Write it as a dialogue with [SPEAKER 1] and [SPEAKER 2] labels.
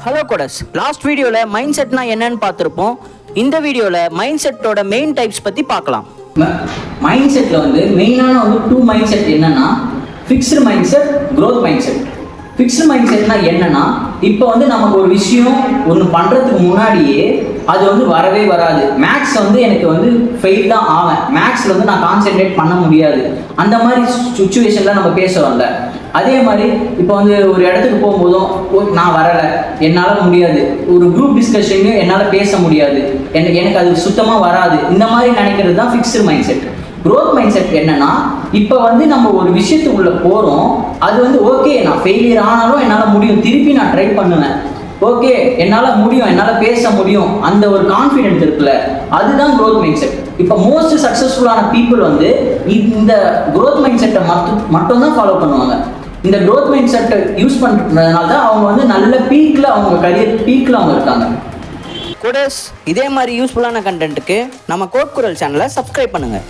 [SPEAKER 1] Hello codes, last வீடியோவில் mind செட்னா என்னன்னு பார்த்துருப்போம். இந்த வீடியோவில் மைண்ட் செட்டோட மெயின் டைப்ஸ் பற்றி பார்க்கலாம்.
[SPEAKER 2] மைண்ட் செட்டில் வந்து மெயினான டூ மைண்ட் செட் என்னன்னா fixed mindset, growth mindset. Fixed mind செட்னா என்னன்னா, இப்போ வந்து நமக்கு ஒரு விஷயம் ஒன்று பண்ணுறதுக்கு முன்னாடியே அது வந்து வரவே வராது. மேக்ஸ் வந்து எனக்கு வந்து ஃபெயில் தான் ஆவேன், மேக்ஸில் வந்து நான் கான்சென்ட்ரேட் பண்ண முடியாது, அந்த மாதிரி சுச்சுவேஷனில் நம்ம பேசுவோம்ல. அதே மாதிரி இப்போ வந்து ஒரு இடத்துக்கு போகும்போதும் நான் வரலை, என்னால் முடியாது, ஒரு குரூப் டிஸ்கஷன்லையும் என்னால் பேச முடியாது, எனக்கு அது சுத்தமாக வராது, இந்த மாதிரி நினைக்கிறது தான் fixed mindset. Growth mindset என்னன்னா, இப்போ வந்து நம்ம ஒரு விஷயத்துக்குள்ள போகிறோம், அது வந்து ஓகே நான் ஃபெயிலியர் ஆனாலும் என்னால் முடியும், திருப்பி நான் ட்ரை பண்ணுவேன், ஓகே என்னால் முடியும், என்னால் பேச முடியும், அந்த ஒரு கான்ஃபிடென்ட் இருக்குல்ல, அதுதான் க்ரோத் மைண்ட் செட். இப்போ மோஸ்ட் சக்ஸஸ்ஃபுல்லான பீப்புள் வந்து இந்த க்ரோத் மைண்ட் செட்டை மட்டும்தான் ஃபாலோ பண்ணுவாங்க. இந்த க்ரோத் மைண்ட் செட்டை யூஸ் பண்ணுறதுனால தான் அவங்க வந்து நல்ல பீக்கில், அவங்க கரியர் பீக்கில் அவங்க இருக்காங்க.
[SPEAKER 1] கோடஸ், இதே மாதிரி யூஸ்ஃபுல்லான கண்டென்ட்டுக்கு நம்ம கோட் குரல் சேனலை சப்ஸ்கிரைப் பண்ணுங்கள்.